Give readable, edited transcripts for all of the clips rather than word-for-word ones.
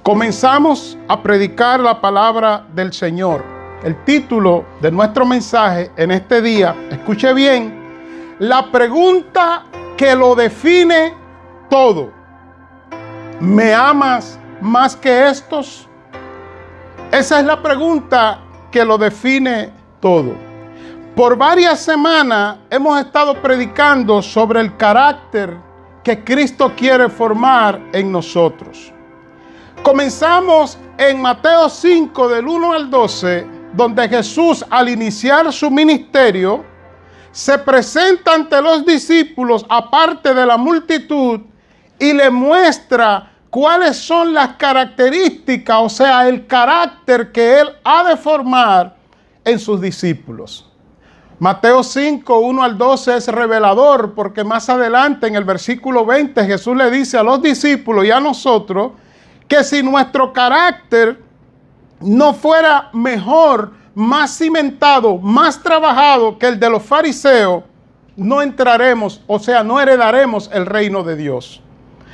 Comenzamos a predicar la palabra del Señor. El título de nuestro mensaje en este día, escuche bien, la pregunta que lo define todo. ¿Me amas más que estos? Esa es la pregunta que lo define todo. Por varias semanas hemos estado predicando sobre el carácter que Cristo quiere formar en nosotros. Comenzamos en Mateo 5, del 1 al 12, donde Jesús, al iniciar su ministerio, se presenta ante los discípulos, aparte de la multitud, y le muestra cuáles son las características, o sea, el carácter que Él ha de formar en sus discípulos. Mateo 5, 1 al 12 es revelador, porque más adelante en el versículo 20 Jesús le dice a los discípulos y a nosotros que si nuestro carácter no fuera mejor, más cimentado, más trabajado que el de los fariseos, no entraremos, o sea, no heredaremos el reino de Dios.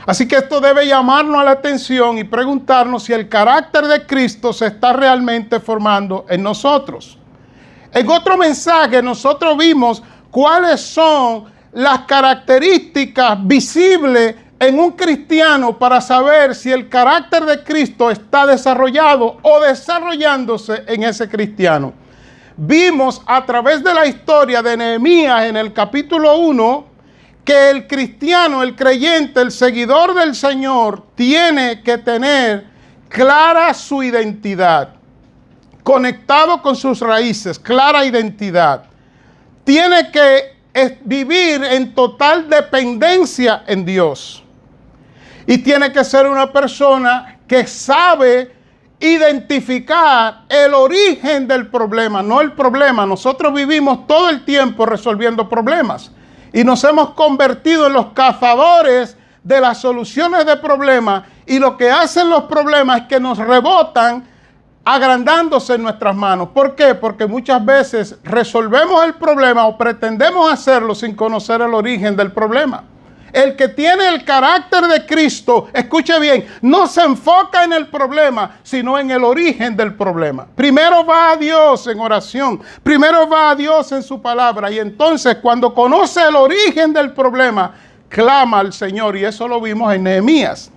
Así que esto debe llamarnos a la atención y preguntarnos si el carácter de Cristo se está realmente formando en nosotros. En otro mensaje nosotros vimos cuáles son las características visibles en un cristiano para saber si el carácter de Cristo está desarrollado o desarrollándose en ese cristiano. Vimos a través de la historia de Nehemías en el capítulo 1 que el cristiano, el creyente, el seguidor del Señor tiene que tener clara su identidad, conectado con sus raíces, clara identidad. Tiene que vivir en total dependencia en Dios. Y tiene que ser una persona que sabe identificar el origen del problema, no el problema. Nosotros vivimos todo el tiempo resolviendo problemas y nos hemos convertido en los cazadores de las soluciones de problemas, y lo que hacen los problemas es que nos rebotan agrandándose en nuestras manos. ¿Por qué? Porque muchas veces resolvemos el problema o pretendemos hacerlo sin conocer el origen del problema. El que tiene el carácter de Cristo, escuche bien, no se enfoca en el problema, sino en el origen del problema. Primero va a Dios en oración, primero va a Dios en su palabra, y entonces cuando conoce el origen del problema, clama al Señor, y eso lo vimos en Nehemías.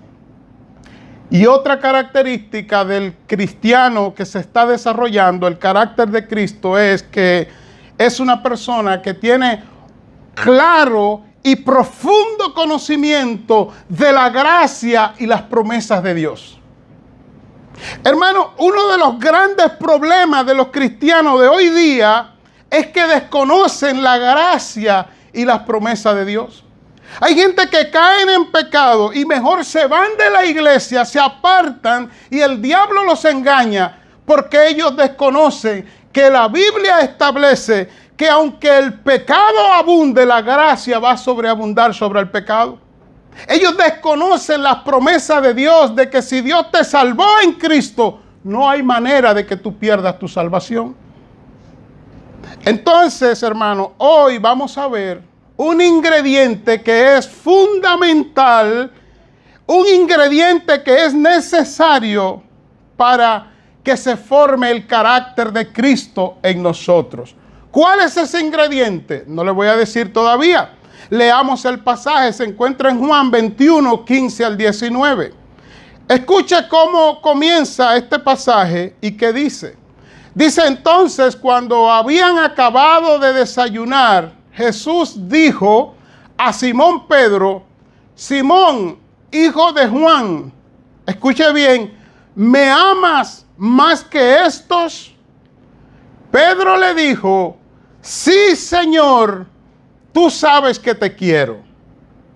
Y otra característica del cristiano que se está desarrollando, el carácter de Cristo, es que es una persona que tiene claro y profundo conocimiento de la gracia y las promesas de Dios. Hermano, uno de los grandes problemas de los cristianos de hoy día es que desconocen la gracia y las promesas de Dios. Hay gente que caen en pecado y mejor se van de la iglesia, se apartan y el diablo los engaña porque ellos desconocen que la Biblia establece que aunque el pecado abunde, la gracia va a sobreabundar sobre el pecado. Ellos desconocen las promesas de Dios de que si Dios te salvó en Cristo, no hay manera de que tú pierdas tu salvación. Entonces, hermano, hoy vamos a ver un ingrediente que es fundamental, un ingrediente que es necesario para que se forme el carácter de Cristo en nosotros. ¿Cuál es ese ingrediente? No le voy a decir todavía. Leamos el pasaje, se encuentra en Juan 21, 15 al 19. Escuche cómo comienza este pasaje y qué dice. Dice entonces, cuando habían acabado de desayunar, Jesús dijo a Simón Pedro: Simón, hijo de Juan, escuche bien, ¿me amas más que estos? Pedro le dijo: sí, Señor, tú sabes que te quiero.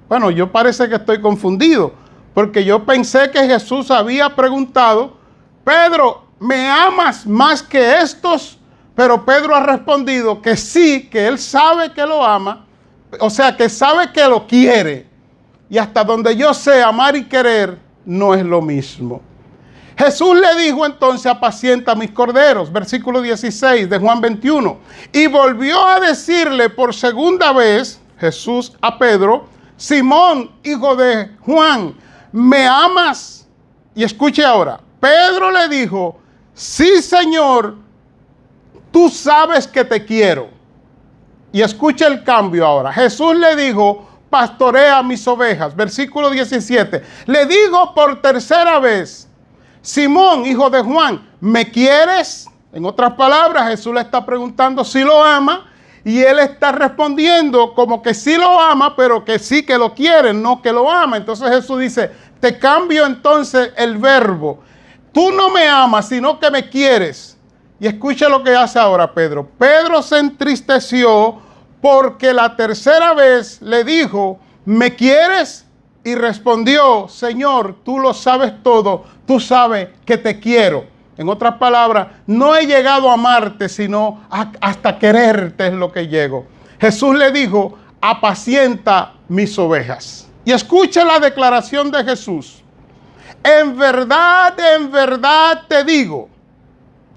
Bueno, yo parece que estoy confundido, porque yo pensé que Jesús había preguntado: Pedro, ¿me amas más que estos? Pero Pedro ha respondido que sí, que él sabe que lo ama, o sea, que sabe que lo quiere. Y hasta donde yo sé, amar y querer no es lo mismo. Jesús le dijo entonces: apacienta mis corderos, versículo 16 de Juan 21. Y volvió a decirle por segunda vez Jesús a Pedro: Simón, hijo de Juan, ¿me amas? Y escuche ahora, Pedro le dijo, sí, Señor, tú sabes que te quiero. Y escuche el cambio ahora. Jesús le dijo, pastorea mis ovejas. Versículo 17. Le dijo por tercera vez, Simón, hijo de Juan, ¿me quieres? En otras palabras, Jesús le está preguntando si lo ama. Y él está respondiendo como que sí lo ama, pero que sí que lo quiere, no que lo ama. Entonces Jesús dice, te cambio entonces el verbo. Tú no me amas, sino que me quieres. Y escucha lo que hace ahora Pedro. Pedro se entristeció porque la tercera vez le dijo, ¿me quieres? Y respondió, Señor, tú lo sabes todo, tú sabes que te quiero. En otras palabras, no he llegado a amarte, sino hasta quererte es lo que llego. Jesús le dijo, apacienta mis ovejas. Y escucha la declaración de Jesús. En verdad te digo,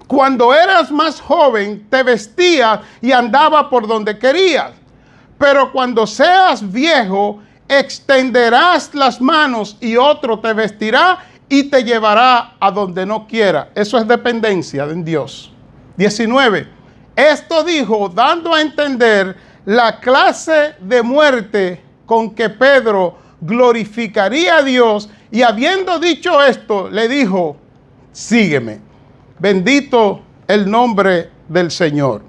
cuando eras más joven te vestías y andabas por donde querías. Pero cuando seas viejo, extenderás las manos y otro te vestirá y te llevará a donde no quiera. Eso es dependencia de Dios. 19. Esto dijo, dando a entender la clase de muerte con que Pedro glorificaría a Dios. Y habiendo dicho esto, le dijo, sígueme. Bendito el nombre del Señor.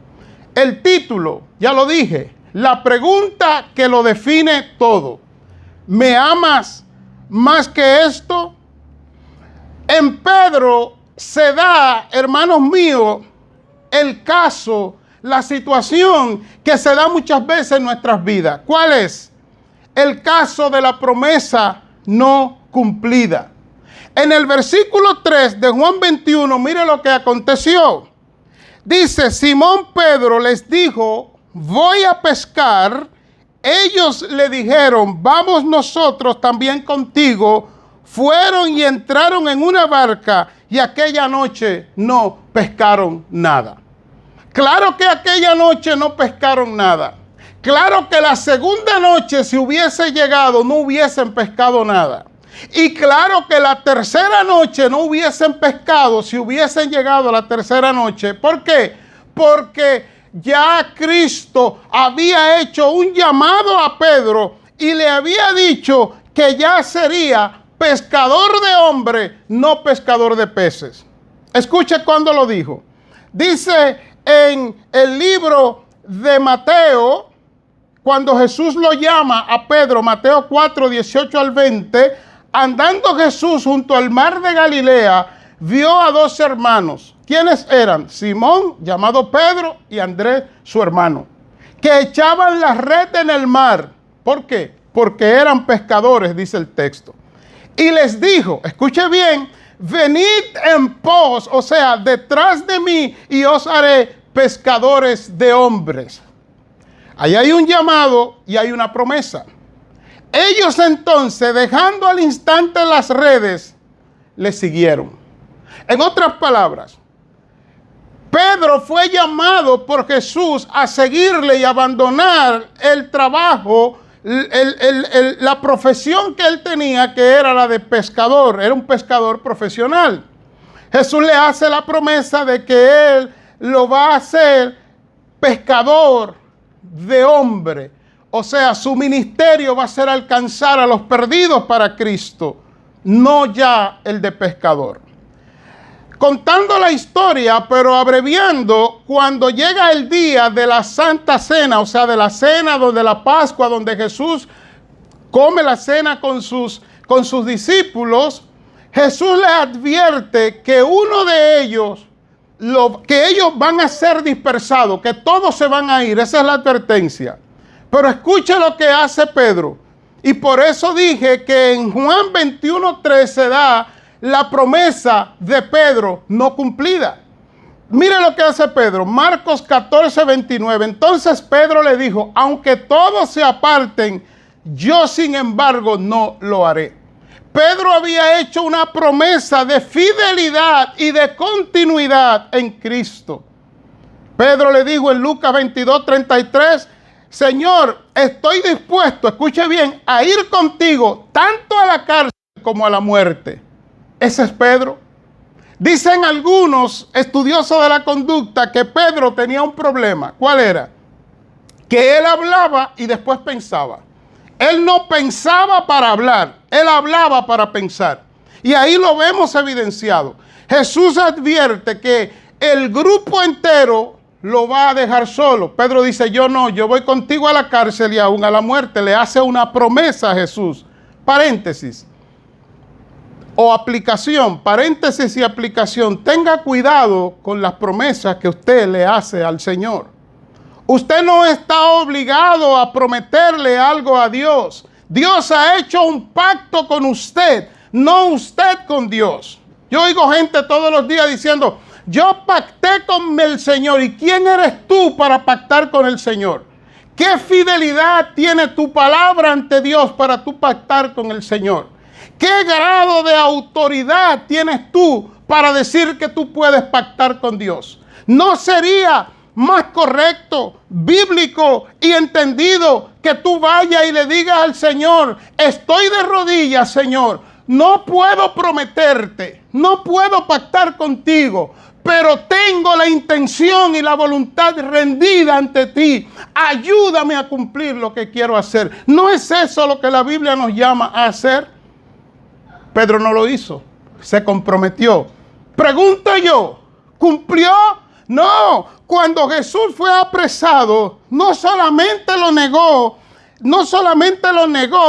El título, ya lo dije, la pregunta que lo define todo. ¿Me amas más que esto? En Pedro se da, hermanos míos, el caso, la situación que se da muchas veces en nuestras vidas. ¿Cuál es? El caso de la promesa no cumplida. En el versículo 3 de Juan 21, mire lo que aconteció. Dice, Simón Pedro les dijo, voy a pescar. Ellos le dijeron, vamos nosotros también contigo. Fueron y entraron en una barca y aquella noche no pescaron nada. Claro que aquella noche no pescaron nada. Claro que la segunda noche, si hubiese llegado, no hubiesen pescado nada. Y claro que la tercera noche no hubiesen pescado si hubiesen llegado a la tercera noche. ¿Por qué? Porque ya Cristo había hecho un llamado a Pedro y le había dicho que ya sería pescador de hombres, no pescador de peces. Escuche cuando lo dijo. Dice en el libro de Mateo, cuando Jesús lo llama a Pedro, Mateo 4, 18 al 20, andando Jesús junto al mar de Galilea, vio a dos hermanos. ¿Quiénes eran? Simón, llamado Pedro, y Andrés, su hermano, que echaban la red en el mar. ¿Por qué? Porque eran pescadores, dice el texto. Y les dijo, escuche bien, venid en pos, o sea, detrás de mí, y os haré pescadores de hombres. Ahí hay un llamado y hay una promesa. Ellos entonces, dejando al instante las redes, le siguieron. En otras palabras, Pedro fue llamado por Jesús a seguirle y abandonar el trabajo, la profesión que él tenía, que era la de pescador. Era un pescador profesional. Jesús le hace la promesa de que él lo va a hacer pescador de hombre. O sea, su ministerio va a ser alcanzar a los perdidos para Cristo, no ya el de pescador. Contando la historia, pero abreviando, cuando llega el día de la Santa Cena, o sea, de la cena de la Pascua, donde Jesús come la cena con sus discípulos, Jesús le advierte que uno de ellos, que ellos van a ser dispersados, que todos se van a ir. Esa es la advertencia. Pero escuche lo que hace Pedro. Y por eso dije que en Juan 21:3 se da la promesa de Pedro no cumplida. Mire lo que hace Pedro. Marcos 14:29. Entonces Pedro le dijo, aunque todos se aparten, yo sin embargo no lo haré. Pedro había hecho una promesa de fidelidad y de continuidad en Cristo. Pedro le dijo en Lucas 22:33, Señor, estoy dispuesto, escuche bien, a ir contigo tanto a la cárcel como a la muerte. Ese es Pedro. Dicen algunos estudiosos de la conducta que Pedro tenía un problema. ¿Cuál era? Que él hablaba y después pensaba. Él no pensaba para hablar, él hablaba para pensar. Y ahí lo vemos evidenciado. Jesús advierte que el grupo entero lo va a dejar solo. Pedro dice, yo no, yo voy contigo a la cárcel y aún a la muerte. Le hace una promesa a Jesús. Paréntesis. O aplicación, paréntesis y aplicación. Tenga cuidado con las promesas que usted le hace al Señor. Usted no está obligado a prometerle algo a Dios. Dios ha hecho un pacto con usted, no usted con Dios. Yo oigo gente todos los días diciendo, yo pacté con el Señor. ¿Y quién eres tú para pactar con el Señor? ¿Qué fidelidad tiene tu palabra ante Dios para tú pactar con el Señor? ¿Qué grado de autoridad tienes tú para decir que tú puedes pactar con Dios? ¿No sería más correcto, bíblico y entendido que tú vayas y le digas al Señor, estoy de rodillas, Señor, no puedo prometerte, no puedo pactar contigo, pero tengo la intención y la voluntad rendida ante ti. Ayúdame a cumplir lo que quiero hacer. ¿No es eso lo que la Biblia nos llama a hacer? Pedro no lo hizo, se comprometió. Pregunto yo, ¿cumplió? No, cuando Jesús fue apresado, no solamente lo negó,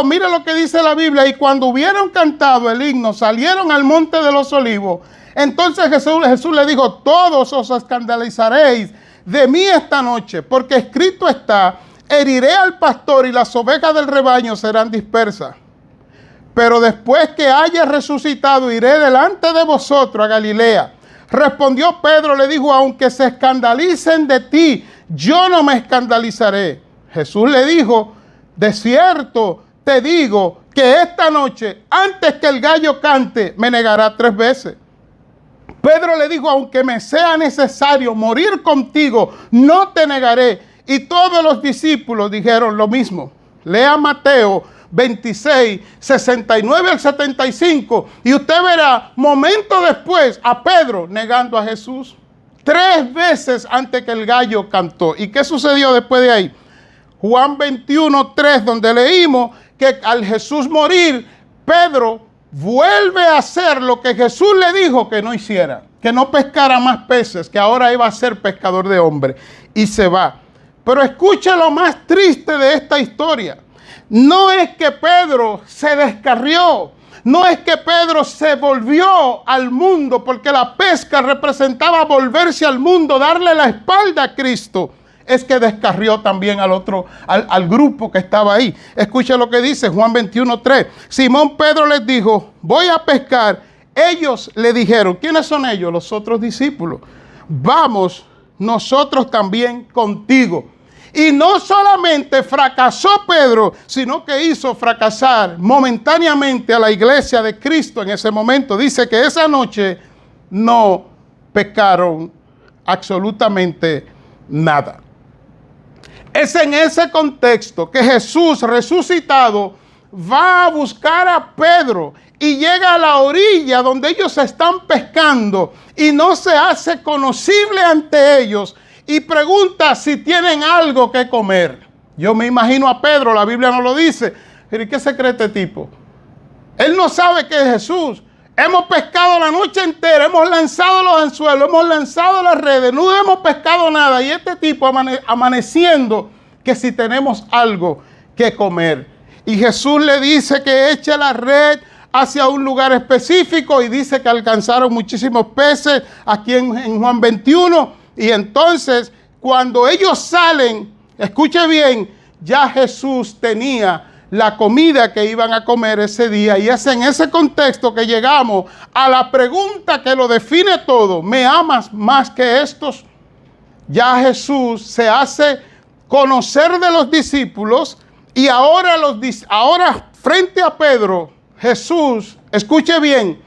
mire lo que dice la Biblia, y cuando hubieron cantado el himno, salieron al monte de los olivos. Entonces Jesús le dijo, todos os escandalizaréis de mí esta noche, porque escrito está, heriré al pastor y las ovejas del rebaño serán dispersas. Pero después que haya resucitado, iré delante de vosotros a Galilea. Respondió Pedro, le dijo, aunque se escandalicen de ti, yo no me escandalizaré. Jesús le dijo, de cierto te digo que esta noche, antes que el gallo cante, me negará 3 veces. Pedro le dijo, aunque me sea necesario morir contigo, no te negaré. Y todos los discípulos dijeron lo mismo. Lea Mateo 26, 69 al 75, y usted verá, momento después, a Pedro negando a Jesús. 3 veces antes que el gallo cantó. ¿Y qué sucedió después de ahí? Juan 21, 3, donde leímos que al Jesús morir, Pedro vuelve a hacer lo que Jesús le dijo que no hiciera, que no pescara más peces, que ahora iba a ser pescador de hombres, y se va. Pero escuche lo más triste de esta historia. No es que Pedro se descarrió, no es que Pedro se volvió al mundo, porque la pesca representaba volverse al mundo, darle la espalda a Cristo. Es que descarrió también al grupo que estaba ahí. Escucha lo que dice Juan 21:3. Simón Pedro les dijo, voy a pescar. Ellos le dijeron, ¿quiénes son ellos? Los otros discípulos. Vamos nosotros también contigo. Y no solamente fracasó Pedro, sino que hizo fracasar momentáneamente a la iglesia de Cristo en ese momento. Dice que esa noche no pescaron absolutamente nada. Es en ese contexto que Jesús resucitado va a buscar a Pedro y llega a la orilla donde ellos están pescando y no se hace conocible ante ellos y pregunta si tienen algo que comer. Yo me imagino a Pedro, la Biblia no lo dice. ¿Y qué se cree este tipo? Él no sabe que es Jesús. Hemos pescado la noche entera, hemos lanzado los anzuelos, hemos lanzado las redes, no hemos pescado nada. Y este tipo amaneciendo que si tenemos algo que comer. Y Jesús le dice que eche la red hacia un lugar específico y dice que alcanzaron muchísimos peces aquí en Juan 21. Y entonces cuando ellos salen, escuche bien, ya Jesús tenía la comida que iban a comer ese día. Y es en ese contexto que llegamos a la pregunta que lo define todo. ¿Me amas más que estos? Ya Jesús se hace conocer de los discípulos y ahora frente a Pedro, Jesús, escuche bien,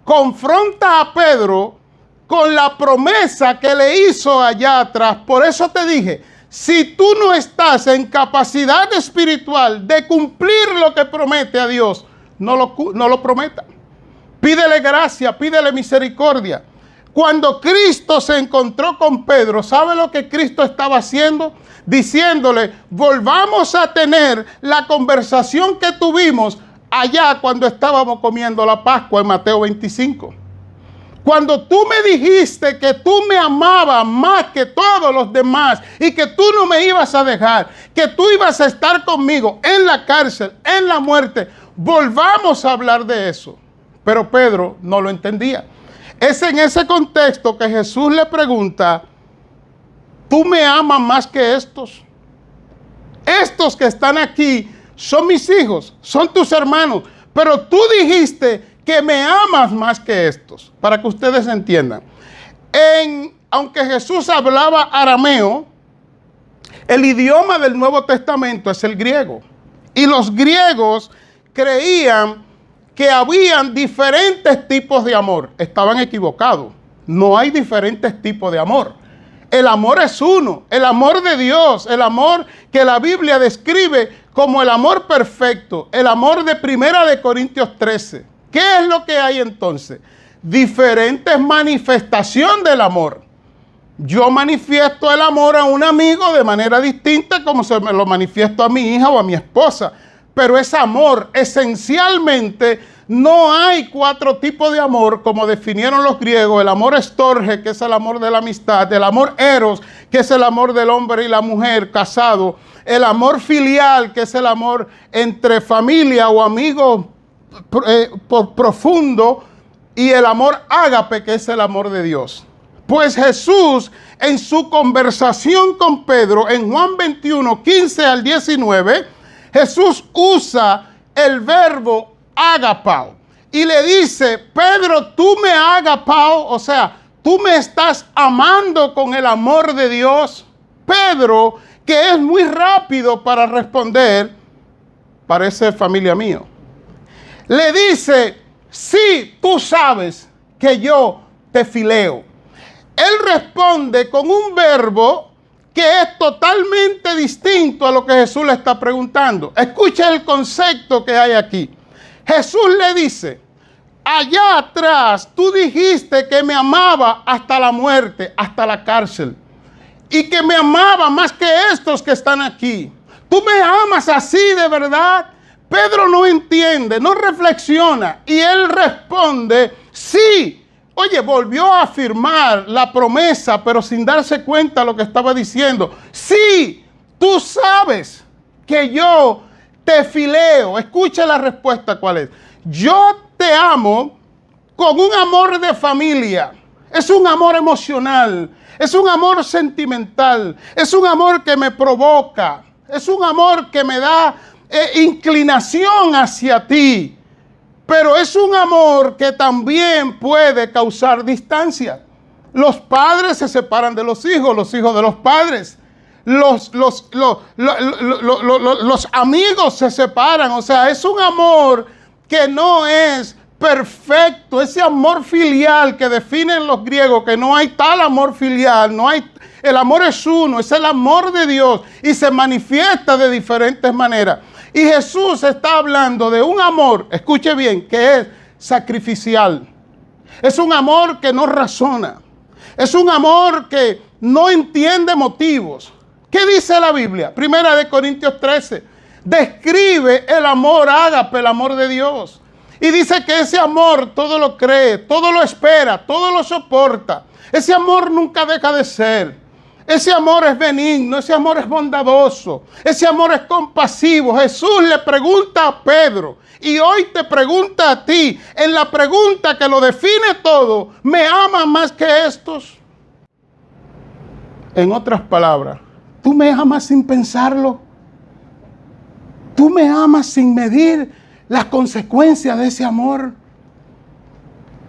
confronta a Pedro con la promesa que le hizo allá atrás. Por eso te dije, si tú no estás en capacidad espiritual de cumplir lo que promete a Dios, no lo prometa. Pídele gracia, pídele misericordia. Cuando Cristo se encontró con Pedro, ¿sabe lo que Cristo estaba haciendo? Diciéndole, volvamos a tener la conversación que tuvimos allá cuando estábamos comiendo la Pascua en Mateo 25. Cuando tú me dijiste que tú me amabas más que todos los demás y que tú no me ibas a dejar, que tú ibas a estar conmigo en la cárcel, en la muerte, volvamos a hablar de eso. Pero Pedro no lo entendía. Es en ese contexto que Jesús le pregunta, ¿tú me amas más que estos? Estos que están aquí son mis hijos, son tus hermanos, pero tú dijiste que me amas más que estos, para que ustedes entiendan. Aunque Jesús hablaba arameo, el idioma del Nuevo Testamento es el griego. Y los griegos creían que habían diferentes tipos de amor. Estaban equivocados. No hay diferentes tipos de amor. El amor es uno, el amor de Dios, el amor que la Biblia describe como el amor perfecto, el amor de 1 Corintios 13. ¿Qué es lo que hay entonces? Diferentes manifestaciones del amor. Yo manifiesto el amor a un amigo de manera distinta como se me lo manifiesto a mi hija o a mi esposa. Pero es amor. Esencialmente no hay 4 tipos de amor como definieron los griegos. El amor estorge, que es el amor de la amistad. El amor eros, que es el amor del hombre y la mujer casado. El amor filial, que es el amor entre familia o amigos profundo. Y el amor ágape, que es el amor de Dios. Pues Jesús, en su conversación con Pedro, en Juan 21, 15 al 19, Jesús usa el verbo agapao y le dice, Pedro, tú me agapao, o sea, tú me estás amando con el amor de Dios. Pedro, que es muy rápido para responder, parece familia mío, le dice, sí, tú sabes que yo te fileo. Él responde con un verbo que es totalmente distinto a lo que Jesús le está preguntando. Escucha el concepto que hay aquí. Jesús le dice, allá atrás tú dijiste que me amaba hasta la muerte, hasta la cárcel, y que me amaba más que estos que están aquí. ¿Tú me amas así de verdad? Pedro no entiende, no reflexiona, y él responde, sí. Oye, volvió a afirmar la promesa, pero sin darse cuenta de lo que estaba diciendo. Sí, tú sabes que yo te fileo. Escucha la respuesta cuál es. Yo te amo con un amor de familia. Es un amor emocional. Es un amor sentimental. Es un amor que me provoca. Es un amor que me da inclinación hacia ti. Pero es un amor que también puede causar distancia. Los padres se separan de los hijos de los padres. Los amigos se separan. O sea, es un amor que no es perfecto. Ese amor filial que definen los griegos, que no hay tal amor filial, no hay. El amor es uno, es el amor de Dios y se manifiesta de diferentes maneras. Y Jesús está hablando de un amor, escuche bien, que es sacrificial. Es un amor que no razona. Es un amor que no entiende motivos. ¿Qué dice la Biblia? 1 Corintios 13. Describe el amor ágape, el amor de Dios. Y dice que ese amor todo lo cree, todo lo espera, todo lo soporta. Ese amor nunca deja de ser. Ese amor es benigno, ese amor es bondadoso, ese amor es compasivo. Jesús le pregunta a Pedro y hoy te pregunta a ti, en la pregunta que lo define todo, ¿me amas más que estos? En otras palabras, ¿tú me amas sin pensarlo? ¿Tú me amas sin medir las consecuencias de ese amor?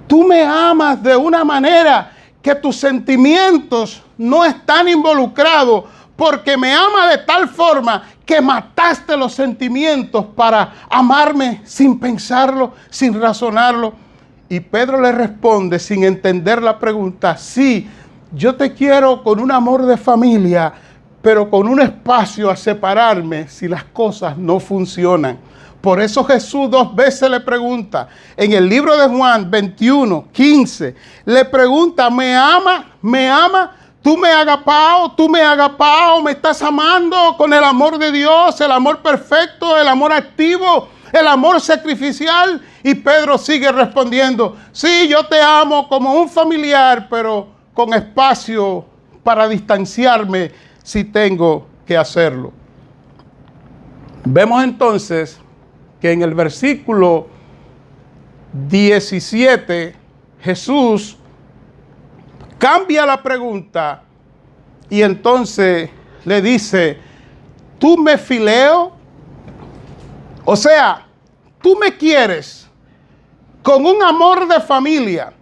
¿Tú me amas de una manera que tus sentimientos no están involucrados porque me ama de tal forma que mataste los sentimientos para amarme sin pensarlo, sin razonarlo? Y Pedro le responde sin entender la pregunta, sí, yo te quiero con un amor de familia, pero con un espacio a separarme si las cosas no funcionan. Por eso Jesús 2 veces le pregunta, en el libro de Juan 21:15, le pregunta, ¿me ama? ¿Me ama? ¿Tú me agapao? ¿Tú me agapao? ¿Me estás amando con el amor de Dios, el amor perfecto, el amor activo, el amor sacrificial? Y Pedro sigue respondiendo, sí, yo te amo como un familiar, pero con espacio para distanciarme si tengo que hacerlo. Vemos entonces que en el versículo 17 Jesús cambia la pregunta y entonces le dice, ¿tú me fileo? O sea, tú me quieres con un amor de familia,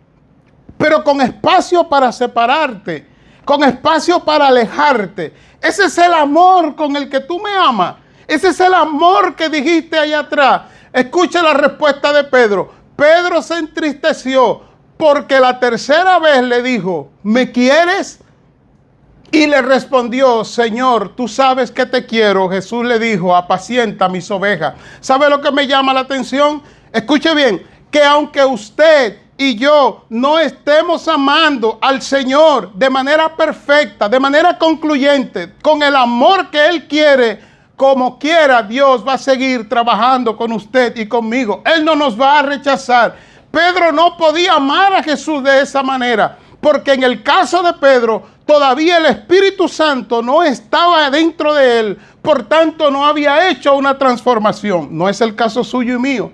pero con espacio para separarte, con espacio para alejarte. Ese es el amor con el que tú me amas. Ese es el amor que dijiste allá atrás. Escucha la respuesta de Pedro. Pedro se entristeció porque la tercera vez le dijo, ¿me quieres? Y le respondió, Señor, tú sabes que te quiero. Jesús le dijo, apacienta mis ovejas. ¿Sabe lo que me llama la atención? Escuche bien, que aunque usted y yo no estemos amando al Señor de manera perfecta, de manera concluyente, con el amor que Él quiere, como quiera, Dios va a seguir trabajando con usted y conmigo. Él no nos va a rechazar. Pedro no podía amar a Jesús de esa manera, porque en el caso de Pedro, todavía el Espíritu Santo no estaba dentro de él, por tanto no había hecho una transformación. No es el caso suyo y mío,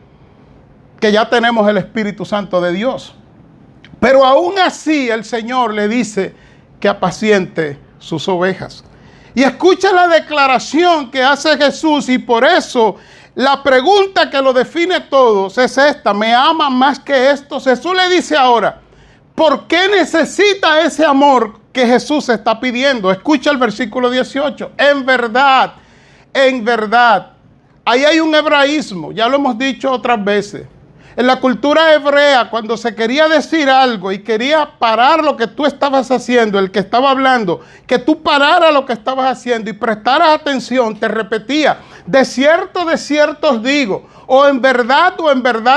que ya tenemos el Espíritu Santo de Dios. Pero aún así el Señor le dice que apaciente sus ovejas. Y escucha la declaración que hace Jesús, y por eso la pregunta que lo define todos es esta: ¿me ama más que estos? Jesús le dice ahora, ¿por qué necesita ese amor que Jesús está pidiendo? Escucha el versículo 18. En verdad, ahí hay un hebraísmo, ya lo hemos dicho otras veces. En la cultura hebrea, cuando se quería decir algo y quería parar lo que tú estabas haciendo, el que estaba hablando, que tú pararas lo que estabas haciendo y prestaras atención, te repetía, de cierto os digo, o en verdad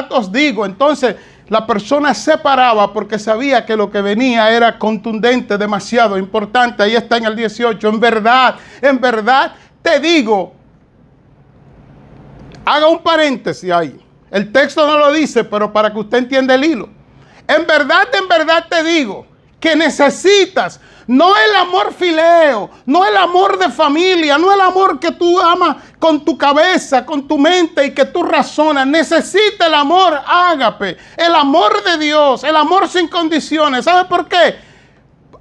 os digo. Entonces la persona se paraba porque sabía que lo que venía era contundente, demasiado importante. Ahí está en el 18, en verdad te digo. Haga un paréntesis ahí. El texto no lo dice, pero para que usted entienda el hilo. En verdad te digo que necesitas no el amor fileo, no el amor de familia, no el amor que tú amas con tu cabeza, con tu mente y que tú razonas. Necesita el amor ágape, el amor de Dios, el amor sin condiciones. ¿Sabe por qué?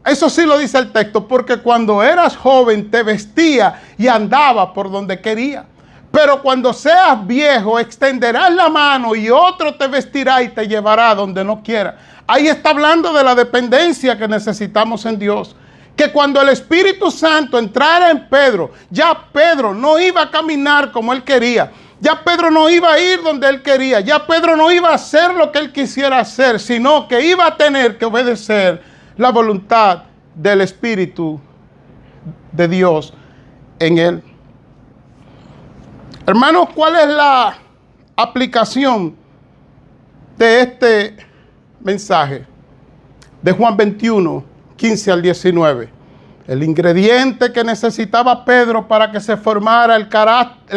Eso sí lo dice el texto, porque cuando eras joven te vestía y andaba por donde quería. Pero cuando seas viejo, extenderás la mano y otro te vestirá y te llevará donde no quiera. Ahí está hablando de la dependencia que necesitamos en Dios. Que cuando el Espíritu Santo entrara en Pedro, ya Pedro no iba a caminar como él quería. Ya Pedro no iba a ir donde él quería. Ya Pedro no iba a hacer lo que él quisiera hacer, sino que iba a tener que obedecer la voluntad del Espíritu de Dios en él. Hermanos, ¿cuál es la aplicación de este mensaje de Juan 21, 15 al 19? El ingrediente que necesitaba Pedro para que se formara el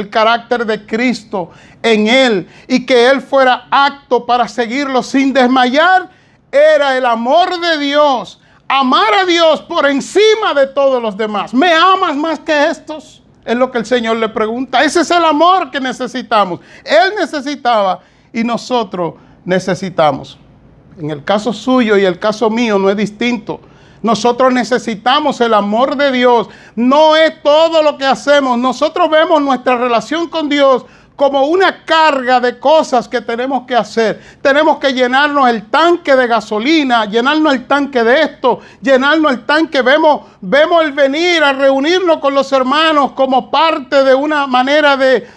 carácter de Cristo en él y que él fuera apto para seguirlo sin desmayar era el amor de Dios. Amar a Dios por encima de todos los demás. ¿Me amas más que estos? Es lo que el Señor le pregunta. Ese es el amor que necesitamos. Él necesitaba y nosotros necesitamos. En el caso suyo y el caso mío no es distinto. Nosotros necesitamos el amor de Dios. No es todo lo que hacemos. Nosotros vemos nuestra relación con Dios como una carga de cosas que tenemos que hacer. Tenemos que llenarnos el tanque de gasolina, llenarnos el tanque de esto, llenarnos el tanque. Vemos el venir a reunirnos con los hermanos como parte de una manera de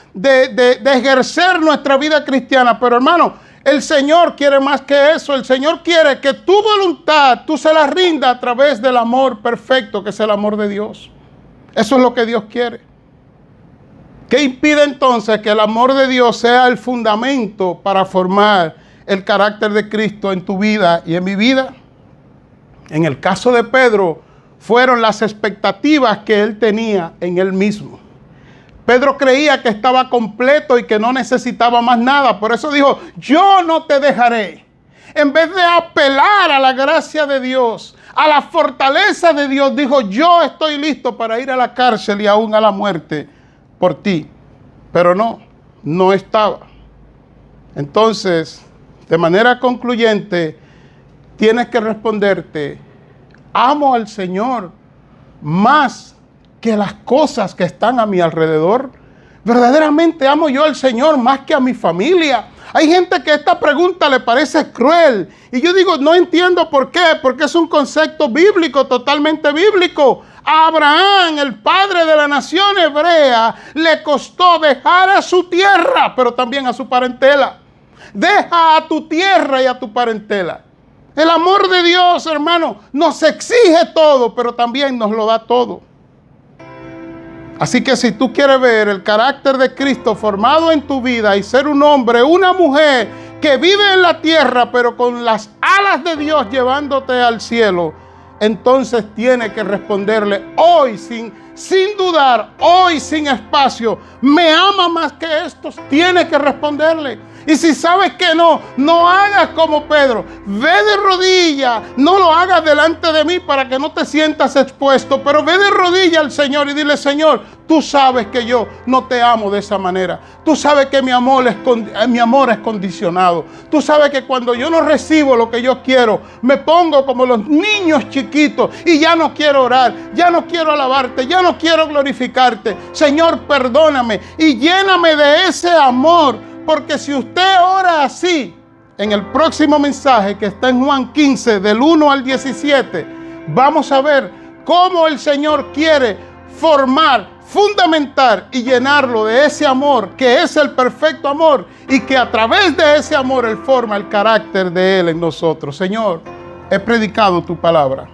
ejercer nuestra vida cristiana. Pero hermano, el Señor quiere más que eso. El Señor quiere que tu voluntad, tú se la rinda a través del amor perfecto que es el amor de Dios. Eso es lo que Dios quiere. ¿Qué impide entonces que el amor de Dios sea el fundamento para formar el carácter de Cristo en tu vida y en mi vida? En el caso de Pedro, fueron las expectativas que él tenía en él mismo. Pedro creía que estaba completo y que no necesitaba más nada. Por eso dijo, yo no te dejaré. En vez de apelar a la gracia de Dios, a la fortaleza de Dios, dijo, yo estoy listo para ir a la cárcel y aún a la muerte por ti. Pero no estaba. Entonces, de manera concluyente, tienes que responderte, amo al Señor más que las cosas que están a mi alrededor. Verdaderamente amo yo al Señor más que a mi familia. Hay gente que esta pregunta le parece cruel. Y yo digo, no entiendo por qué. Porque es un concepto bíblico, totalmente bíblico. A Abraham, el padre de la nación hebrea, le costó dejar a su tierra, pero también a su parentela. Deja a tu tierra y a tu parentela. El amor de Dios, hermano, nos exige todo, pero también nos lo da todo. Así que si tú quieres ver el carácter de Cristo formado en tu vida y ser un hombre, una mujer que vive en la tierra, pero con las alas de Dios llevándote al cielo, entonces tienes que responderle hoy sin dudar, hoy sin espacio. Me ama más que estos. Tienes que responderle. Y si sabes que no hagas como Pedro. Ve de rodillas. No lo hagas delante de mí para que no te sientas expuesto. Pero ve de rodillas al Señor y dile, Señor, tú sabes que yo no te amo de esa manera. Tú sabes que mi amor es condicionado. Tú sabes que cuando yo no recibo lo que yo quiero, me pongo como los niños chiquitos y ya no quiero orar, ya no quiero alabarte, ya no quiero glorificarte. Señor, perdóname y lléname de ese amor. Porque si usted ora así, en el próximo mensaje que está en Juan 15, del 1 al 17, vamos a ver cómo el Señor quiere formar, fundamentar y llenarlo de ese amor, que es el perfecto amor, y que a través de ese amor Él forma el carácter de Él en nosotros. Señor, he predicado tu palabra.